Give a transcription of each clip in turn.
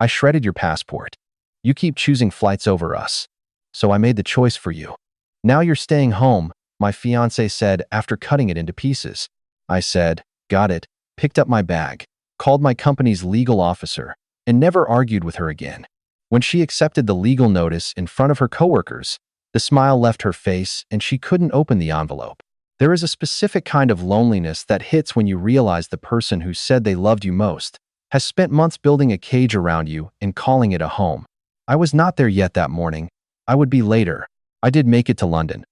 I shredded your passport. You keep choosing flights over us. So I made the choice for you. Now you're staying home, my fiancé said after cutting it into pieces. I said, got it, picked up my bag, called my company's legal officer, and never argued with her again. When she accepted the legal notice in front of her coworkers, the smile left her face and she couldn't open the envelope. There is a specific kind of loneliness that hits when you realize the person who said they loved you most has spent months building a cage around you and calling it a home. I was not there yet that morning. I would be later. I did make it to London.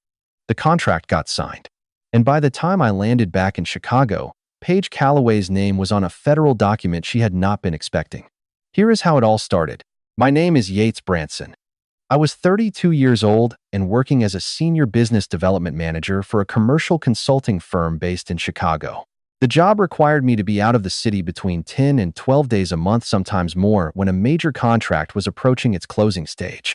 The contract got signed. And by the time I landed back in Chicago, Paige Calloway's name was on a federal document she had not been expecting. Here is how it all started. My name is Yates Branson. I was 32 years old and working as a senior business development manager for a commercial consulting firm based in Chicago. The job required me to be out of the city between 10 and 12 days a month, sometimes more, when a major contract was approaching its closing stage.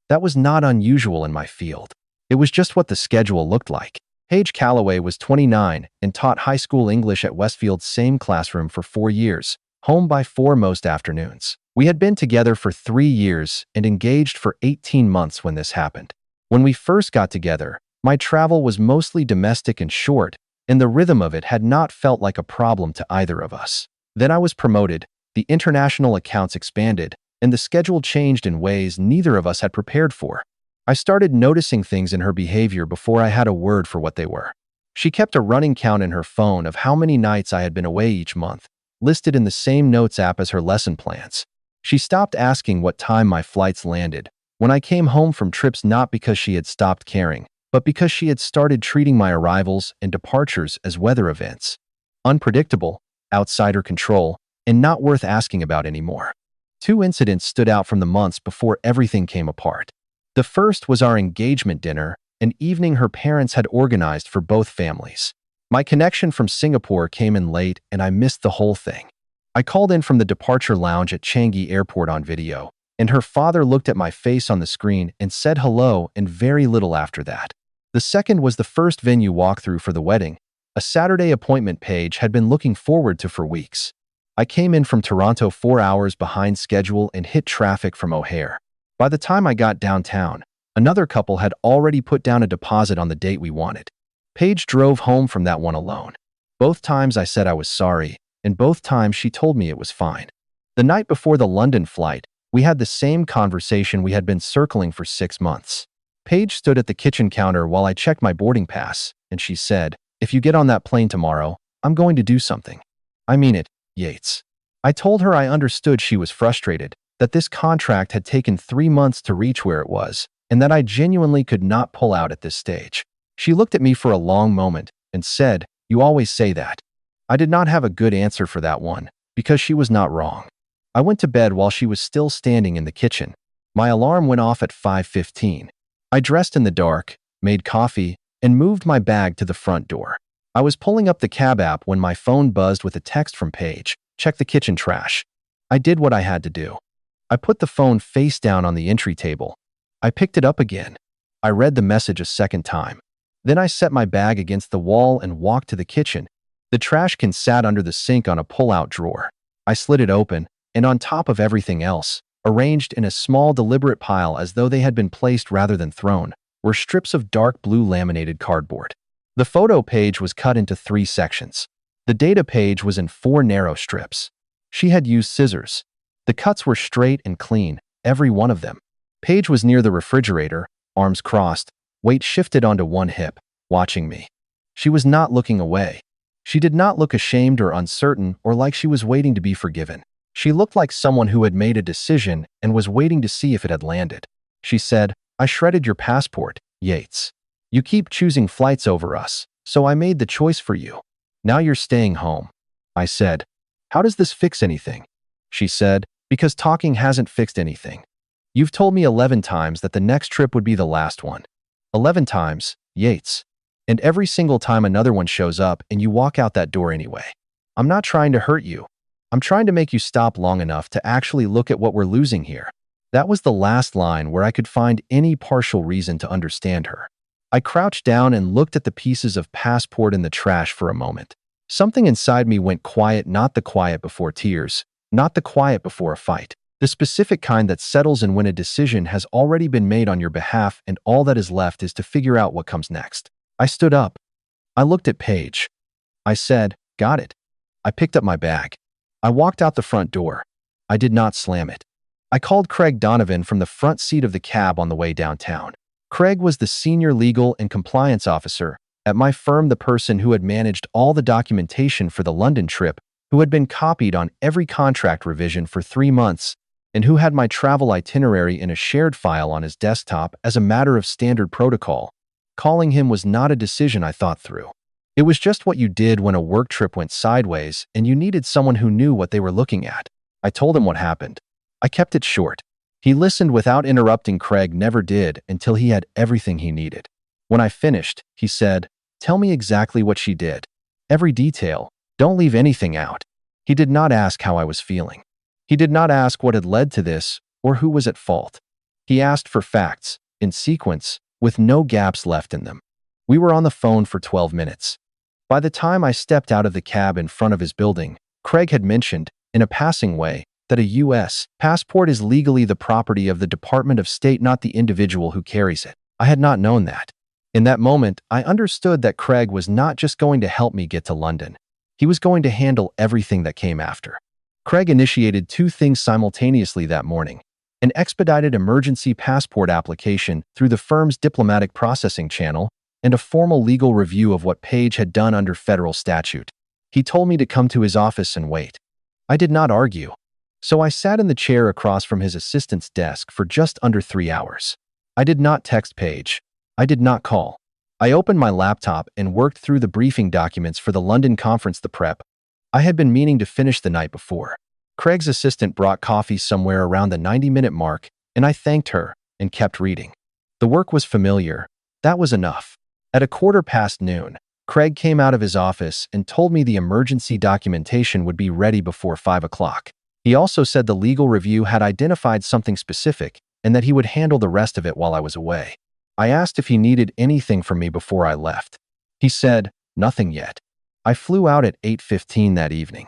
That was not unusual in my field. It was just what the schedule looked like. Paige Calloway was 29 and taught high school English at Westfield's same classroom for 4 years, home by 4 most afternoons. We had been together for 3 years and engaged for 18 months when this happened. When we first got together, my travel was mostly domestic and short, and the rhythm of it had not felt like a problem to either of us. Then I was promoted, the international accounts expanded, and the schedule changed in ways neither of us had prepared for. I started noticing things in her behavior before I had a word for what they were. She kept a running count in her phone of how many nights I had been away each month, listed in the same notes app as her lesson plans. She stopped asking what time my flights landed when I came home from trips, not because she had stopped caring, but because she had started treating my arrivals and departures as weather events. Unpredictable, outside her control, and not worth asking about anymore. 2 incidents stood out from the months before everything came apart. The first was our engagement dinner, an evening her parents had organized for both families. My connection from Singapore came in late and I missed the whole thing. I called in from the departure lounge at Changi Airport on video, and her father looked at my face on the screen and said hello and very little after that. The second was the first venue walkthrough for the wedding, a Saturday appointment Paige had been looking forward to for weeks. I came in from Toronto 4 hours behind schedule and hit traffic from O'Hare. By the time I got downtown, another couple had already put down a deposit on the date we wanted. Paige drove home from that one alone. Both times I said I was sorry, and both times she told me it was fine. The night before the London flight, we had the same conversation we had been circling for 6 months. Paige stood at the kitchen counter while I checked my boarding pass, and she said, "If you get on that plane tomorrow, I'm going to do something." I mean it, Yates. I told her I understood she was frustrated, that this contract had taken 3 months to reach where it was, and that I genuinely could not pull out at this stage. She looked at me for a long moment and said, "You always say that." I did not have a good answer for that one, because she was not wrong. I went to bed while she was still standing in the kitchen. My alarm went off at 5:15. I dressed in the dark, made coffee, and moved my bag to the front door. I was pulling up the cab app when my phone buzzed with a text from Paige, "Check the kitchen trash." I did what I had to do. I put the phone face down on the entry table. I picked it up again. I read the message a second time. Then I set my bag against the wall and walked to the kitchen. The trash can sat under the sink on a pull-out drawer. I slid it open, and on top of everything else, arranged in a small deliberate pile as though they had been placed rather than thrown, were strips of dark blue laminated cardboard. The photo page was cut into 3 sections. The data page was in 4 narrow strips. She had used scissors. The cuts were straight and clean, every one of them. Paige was near the refrigerator, arms crossed, weight shifted onto one hip, watching me. She was not looking away. She did not look ashamed or uncertain or like she was waiting to be forgiven. She looked like someone who had made a decision and was waiting to see if it had landed. She said, "I shredded your passport, Yates. You keep choosing flights over us, so I made the choice for you. Now you're staying home." I said, "How does this fix anything?" She said, "Because talking hasn't fixed anything. You've told me 11 times that the next trip would be the last one. 11 times, Yates. And every single time another one shows up and you walk out that door anyway. I'm not trying to hurt you. I'm trying to make you stop long enough to actually look at what we're losing here." That was the last line where I could find any partial reason to understand her. I crouched down and looked at the pieces of passport in the trash for a moment. Something inside me went quiet, not the quiet before tears, not the quiet before a fight. The specific kind that settles in when a decision has already been made on your behalf and all that is left is to figure out what comes next. I stood up. I looked at Paige. I said, "Got it." I picked up my bag. I walked out the front door. I did not slam it. I called Craig Donovan from the front seat of the cab on the way downtown. Craig was the senior legal and compliance officer at my firm, the person who had managed all the documentation for the London trip, who had been copied on every contract revision for 3 months, and who had my travel itinerary in a shared file on his desktop as a matter of standard protocol. Calling him was not a decision I thought through. It was just what you did when a work trip went sideways and you needed someone who knew what they were looking at. I told him what happened. I kept it short. He listened without interrupting. Craig never did until he had everything he needed. When I finished, he said, "Tell me exactly what she did. Every detail. Don't leave anything out." He did not ask how I was feeling. He did not ask what had led to this or who was at fault. He asked for facts, in sequence, with no gaps left in them. We were on the phone for 12 minutes. By the time I stepped out of the cab in front of his building, Craig had mentioned, in a passing way, that a U.S. passport is legally the property of the Department of State, not the individual who carries it. I had not known that. In that moment, I understood that Craig was not just going to help me get to London. He was going to handle everything that came after. Craig initiated 2 things simultaneously that morning: an expedited emergency passport application through the firm's diplomatic processing channel, and a formal legal review of what Paige had done under federal statute. He told me to come to his office and wait. I did not argue. So I sat in the chair across from his assistant's desk for just under 3 hours. I did not text Paige. I did not call. I opened my laptop and worked through the briefing documents for the London conference, the prep I had been meaning to finish the night before. Craig's assistant brought coffee somewhere around the 90-minute mark, and I thanked her and kept reading. The work was familiar. That was enough. At noon, Craig came out of his office and told me the emergency documentation would be ready before 5 o'clock. He also said the legal review had identified something specific and that he would handle the rest of it while I was away. I asked if he needed anything from me before I left. He said, "Nothing yet." I flew out at 8:15 that evening.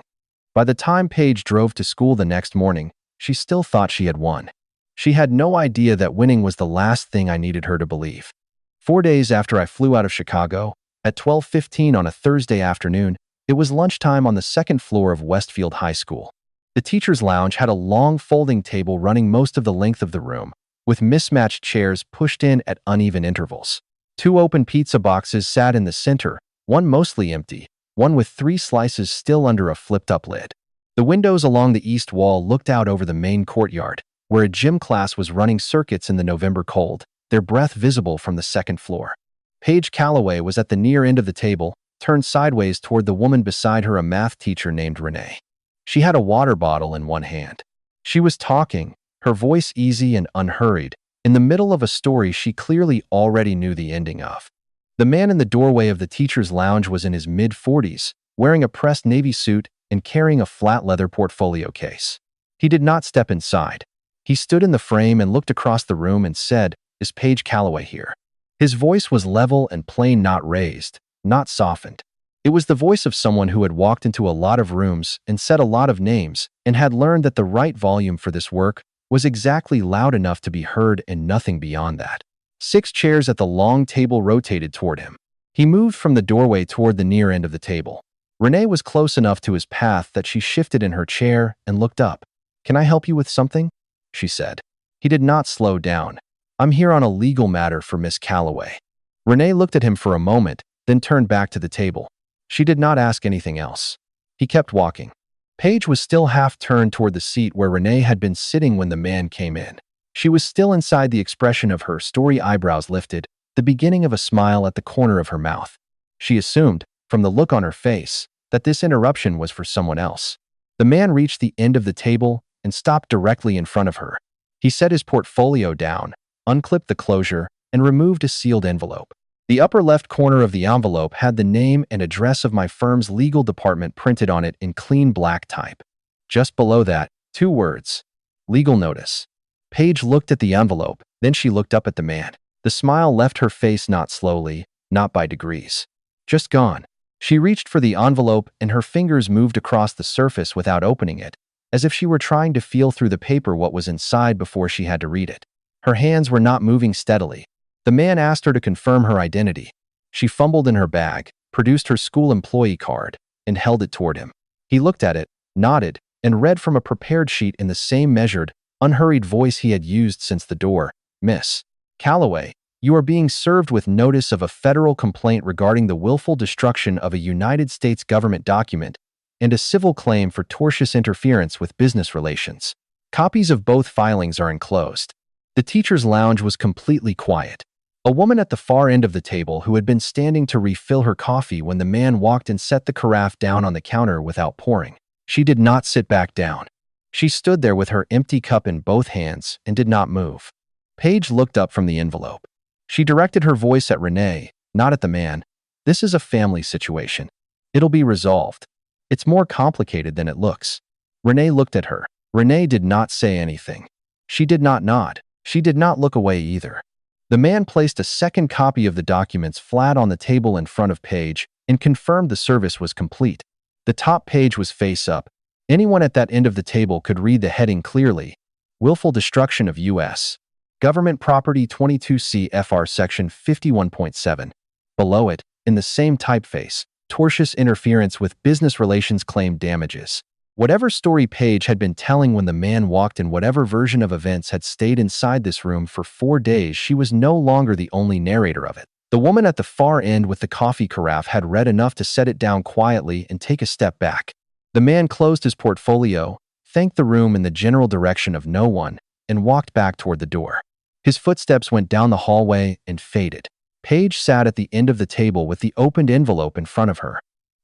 By the time Paige drove to school the next morning, she still thought she had won. She had no idea that winning was the last thing I needed her to believe. 4 days after I flew out of Chicago, at 12:15 on a Thursday afternoon, it was lunchtime on the second floor of Westfield High School. The teacher's lounge had a long folding table running most of the length of the room, with mismatched chairs pushed in at uneven intervals. 2 open pizza boxes sat in the center, one mostly empty, one with 3 slices still under a flipped-up lid. The windows along the east wall looked out over the main courtyard, where a gym class was running circuits in the November cold, their breath visible from the second floor. Paige Calloway was at the near end of the table, turned sideways toward the woman beside her, a math teacher named Renee. She had a water bottle in one hand. She was talking, her voice easy and unhurried, in the middle of a story she clearly already knew the ending of. The man in the doorway of the teacher's lounge was in his mid-40s, wearing a pressed navy suit and carrying a flat leather portfolio case. He did not step inside. He stood in the frame and looked across the room and said, "Is Paige Calloway here?" His voice was level and plain, not raised, not softened. It was the voice of someone who had walked into a lot of rooms and said a lot of names and had learned that the right volume for this work was exactly loud enough to be heard and nothing beyond that. 6 chairs at the long table rotated toward him. He moved from the doorway toward the near end of the table. Renee was close enough to his path that she shifted in her chair and looked up. "Can I help you with something?" she said. He did not slow down. "I'm here on a legal matter for Miss Calloway." Renee looked at him for a moment, then turned back to the table. She did not ask anything else. He kept walking. Paige was still half turned toward the seat where Renee had been sitting when the man came in. She was still inside, the expression of her story eyebrows lifted, the beginning of a smile at the corner of her mouth. She assumed, from the look on her face, that this interruption was for someone else. The man reached the end of the table and stopped directly in front of her. He set his portfolio down, unclipped the closure, and removed a sealed envelope. The upper left corner of the envelope had the name and address of my firm's legal department printed on it in clean black type. Just below that, 2 words: legal notice. Paige looked at the envelope, then she looked up at the man. The smile left her face, not slowly, not by degrees. Just gone. She reached for the envelope and her fingers moved across the surface without opening it, as if she were trying to feel through the paper what was inside before she had to read it. Her hands were not moving steadily. The man asked her to confirm her identity. She fumbled in her bag, produced her school employee card, and held it toward him. He looked at it, nodded, and read from a prepared sheet in the same measured, unhurried voice he had used since the door. Miss Calloway, you are being served with notice of a federal complaint regarding the willful destruction of a United States government document and a civil claim for tortious interference with business relations. Copies of both filings are enclosed. The teacher's lounge was completely quiet. A woman at the far end of the table who had been standing to refill her coffee when the man walked and set the carafe down on the counter without pouring. She did not sit back down. She stood there with her empty cup in both hands and did not move. Paige looked up from the envelope. She directed her voice at Renee, not at the man. This is a family situation. It'll be resolved. It's more complicated than it looks. Renee looked at her. Renee did not say anything. She did not nod. She did not look away either. The man placed a second copy of the documents flat on the table in front of Paige and confirmed the service was complete. The top page was face up. Anyone at that end of the table could read the heading clearly. Willful destruction of U.S. Government Property 22 CFR Section 51.7. Below it, in the same typeface, tortious interference with business relations claim damages. Whatever story Paige had been telling when the man walked in, whatever version of events had stayed inside this room for 4 days, she was no longer the only narrator of it. The woman at the far end with the coffee carafe had read enough to set it down quietly and take a step back. The man closed his portfolio, thanked the room in the general direction of no one, and walked back toward the door. His footsteps went down the hallway and faded. Paige sat at the end of the table with the opened envelope in front of her.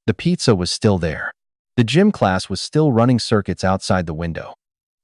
The pizza was still there. The gym class was still running circuits outside the window.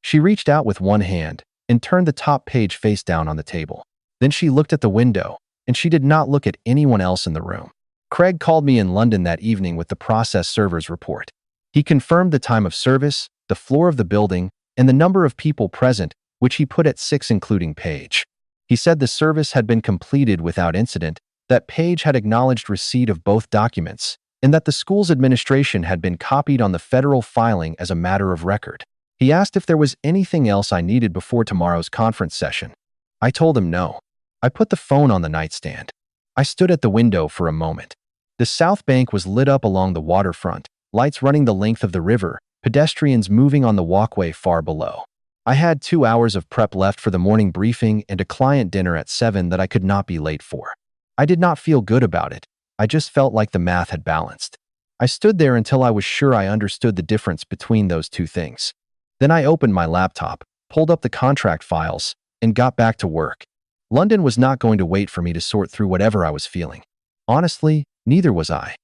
She reached out with one hand and turned the top page face down on the table. Then she looked at the window, and she did not look at anyone else in the room. Craig called me in London that evening with the process server's report. He confirmed the time of service, the floor of the building, and the number of people present, which he put at 6 including Paige. He said the service had been completed without incident, that Paige had acknowledged receipt of both documents, and that the school's administration had been copied on the federal filing as a matter of record. He asked if there was anything else I needed before tomorrow's conference session. I told him no. I put the phone on the nightstand. I stood at the window for a moment. The south bank was lit up along the waterfront, lights running the length of the river, pedestrians moving on the walkway far below. I had 2 hours of prep left for the morning briefing and a client dinner at 7 that I could not be late for. I did not feel good about it. I just felt like the math had balanced. I stood there until I was sure I understood the difference between those two things. Then I opened my laptop, pulled up the contract files, and got back to work. London was not going to wait for me to sort through whatever I was feeling. Honestly, neither was I.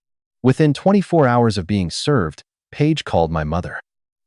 Within 24 hours of being served, Paige called my mother.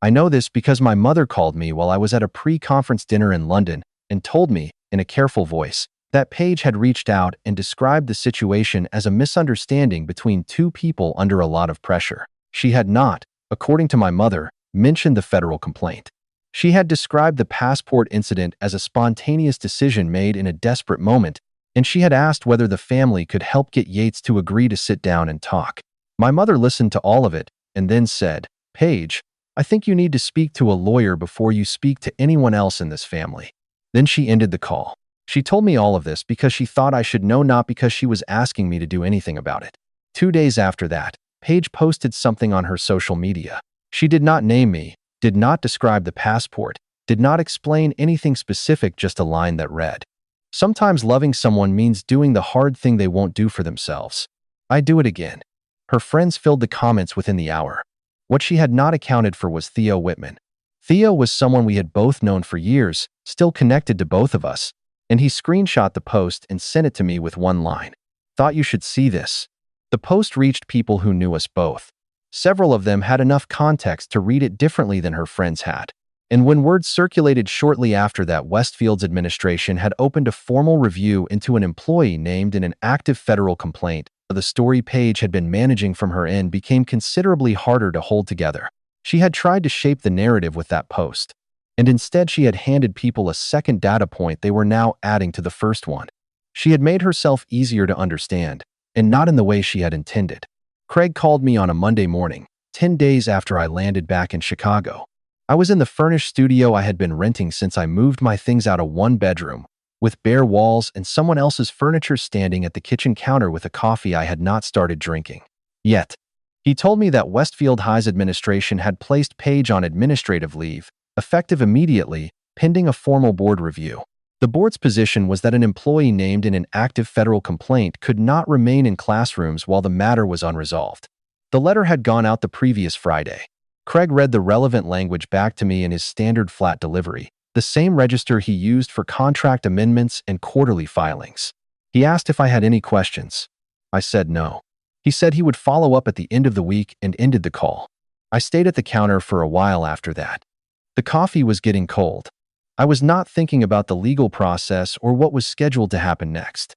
I know this because my mother called me while I was at a pre-conference dinner in London and told me, in a careful voice, that Paige had reached out and described the situation as a misunderstanding between two people under a lot of pressure. She had not, according to my mother, mentioned the federal complaint. She had described the passport incident as a spontaneous decision made in a desperate moment, and she had asked whether the family could help get Yates to agree to sit down and talk. My mother listened to all of it and then said, "Paige, I think you need to speak to a lawyer before you speak to anyone else in this family." Then she ended the call. She told me all of this because she thought I should know, not because she was asking me to do anything about it. 2 days after that, Paige posted something on her social media. She did not name me, did not describe the passport, did not explain anything specific, just a line that read, "Sometimes loving someone means doing the hard thing they won't do for themselves. I do it again." Her friends filled the comments within the hour. What she had not accounted for was Theo Whitman. Theo was someone we had both known for years, still connected to both of us, and he screenshot the post and sent it to me with one line. "Thought you should see this." The post reached people who knew us both. Several of them had enough context to read it differently than her friends had. And when word circulated shortly after that Westfield's administration had opened a formal review into an employee named in an active federal complaint, the story Paige had been managing from her end became considerably harder to hold together. She had tried to shape the narrative with that post, and instead she had handed people a second data point they were now adding to the first one. She had made herself easier to understand, and not in the way she had intended. Craig called me on a Monday morning, 10 days after I landed back in Chicago. I was in the furnished studio I had been renting since I moved my things out of one bedroom, with bare walls and someone else's furniture standing at the kitchen counter with a coffee I had not started drinking yet. He told me that Westfield High's administration had placed Paige on administrative leave, effective immediately, pending a formal board review. The board's position was that an employee named in an active federal complaint could not remain in classrooms while the matter was unresolved. The letter had gone out the previous Friday. Craig read the relevant language back to me in his standard flat delivery, the same register he used for contract amendments and quarterly filings. He asked if I had any questions. I said no. He said he would follow up at the end of the week and ended the call. I stayed at the counter for a while after that. The coffee was getting cold. I was not thinking about the legal process or what was scheduled to happen next.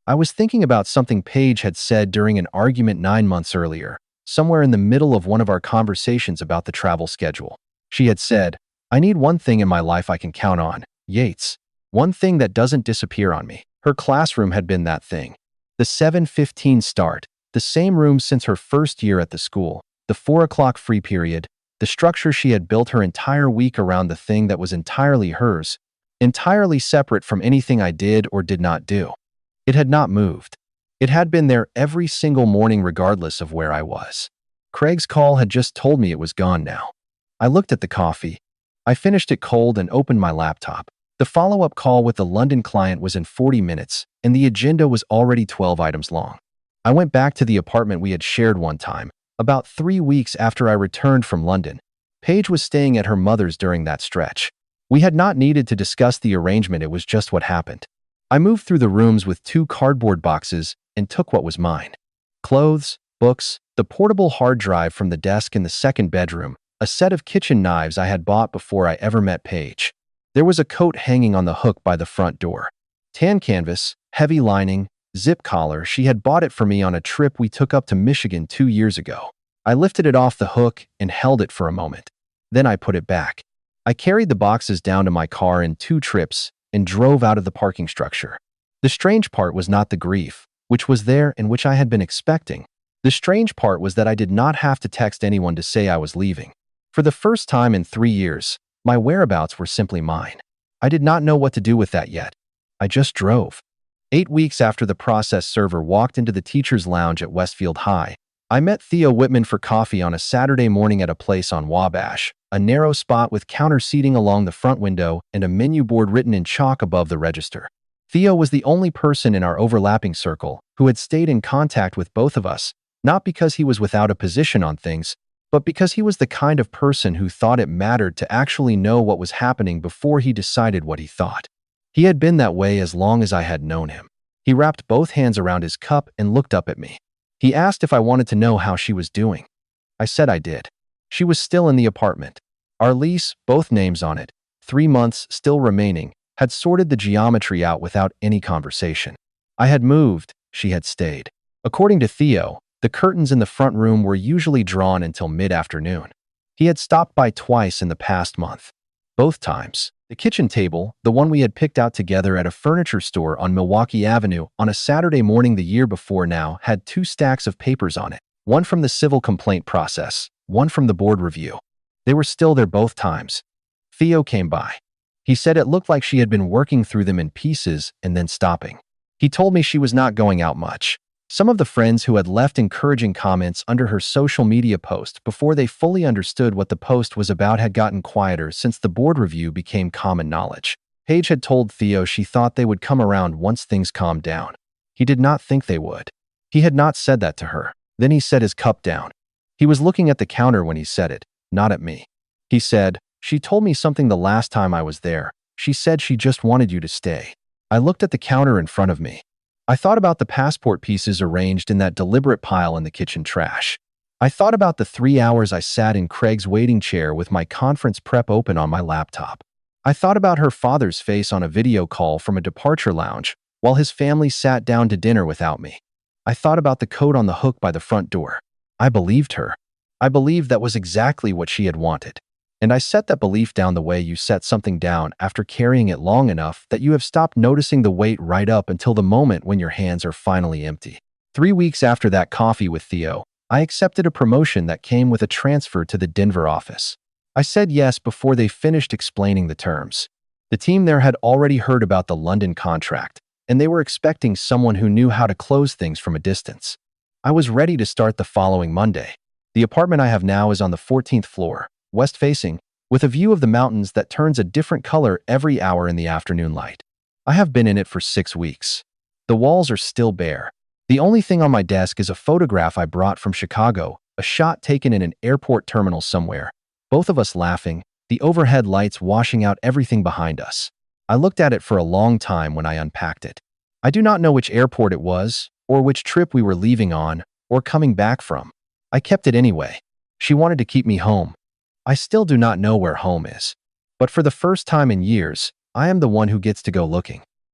I was thinking about something Paige had said during an argument 9 months earlier, somewhere in the middle of one of our conversations about the travel schedule. She had said, "I need one thing in my life I can count on, Yates. One thing that doesn't disappear on me." Her classroom had been that thing. The 7:15 start, the same room since her first year at the school, the 4 o'clock free period, the structure she had built her entire week around the thing that was entirely hers, entirely separate from anything I did or did not do. It had not moved. It had been there every single morning regardless of where I was. Craig's call had just told me it was gone now. I looked at the coffee. I finished it cold and opened my laptop. The follow-up call with the London client was in 40 minutes, and the agenda was already 12 items long. I went back to the apartment we had shared one time, about 3 weeks after I returned from London. Paige was staying at her mother's during that stretch. We had not needed to discuss the arrangement, it was just what happened. I moved through the rooms with 2 cardboard boxes and took what was mine. Clothes, books, the portable hard drive from the desk in the second bedroom, a set of kitchen knives I had bought before I ever met Paige. There was a coat hanging on the hook by the front door. Tan canvas, heavy lining, zip collar. She had bought it for me on a trip we took up to Michigan 2 years ago. I lifted it off the hook and held it for a moment. Then I put it back. I carried the boxes down to my car in 2 trips and drove out of the parking structure. The strange part was not the grief, which was there and which I had been expecting. The strange part was that I did not have to text anyone to say I was leaving. For the first time in 3 years, my whereabouts were simply mine. I did not know what to do with that yet. I just drove. 8 weeks after the process server walked into the teacher's lounge at Westfield High, I met Theo Whitman for coffee on a Saturday morning at a place on Wabash, a narrow spot with counter seating along the front window and a menu board written in chalk above the register. Theo was the only person in our overlapping circle who had stayed in contact with both of us, not because he was without a position on things, but because he was the kind of person who thought it mattered to actually know what was happening before he decided what he thought. He had been that way as long as I had known him. He wrapped both hands around his cup and looked up at me. He asked if I wanted to know how she was doing. I said I did. She was still in the apartment. Our lease, both names on it, 3 months still remaining, had sorted the geometry out without any conversation. I had moved, she had stayed. According to Theo, the curtains in the front room were usually drawn until mid-afternoon. He had stopped by twice in the past month. Both times, the kitchen table, the one we had picked out together at a furniture store on Milwaukee Avenue on a Saturday morning the year before now, had 2 stacks of papers on it, one from the civil complaint process, one from the board review. They were still there both times. Theo came by. He said it looked like she had been working through them in pieces and then stopping. He told me she was not going out much. Some of the friends who had left encouraging comments under her social media post before they fully understood what the post was about had gotten quieter since the board review became common knowledge. Paige had told Theo she thought they would come around once things calmed down. He did not think they would. He had not said that to her. Then he set his cup down. He was looking at the counter when he said it, not at me. He said, "She told me something the last time I was there. She said she just wanted you to stay." I looked at the counter in front of me. I thought about the passport pieces arranged in that deliberate pile in the kitchen trash. I thought about the 3 hours I sat in Craig's waiting chair with my conference prep open on my laptop. I thought about her father's face on a video call from a departure lounge while his family sat down to dinner without me. I thought about the coat on the hook by the front door. I believed her. I believed that was exactly what she had wanted. And I set that belief down the way you set something down after carrying it long enough that you have stopped noticing the weight right up until the moment when your hands are finally empty. 3 weeks after that coffee with Theo, I accepted a promotion that came with a transfer to the Denver office. I said yes before they finished explaining the terms. The team there had already heard about the London contract, and they were expecting someone who knew how to close things from a distance. I was ready to start the following Monday. The apartment I have now is on the 14th floor, west-facing, with a view of the mountains that turns a different color every hour in the afternoon light. I have been in it for 6 weeks. The walls are still bare. The only thing on my desk is a photograph I brought from Chicago, a shot taken in an airport terminal somewhere, both of us laughing, the overhead lights washing out everything behind us. I looked at it for a long time when I unpacked it. I do not know which airport it was, or which trip we were leaving on, or coming back from. I kept it anyway. She wanted to keep me home. I still do not know where home is. But for the first time in years, I am the one who gets to go looking.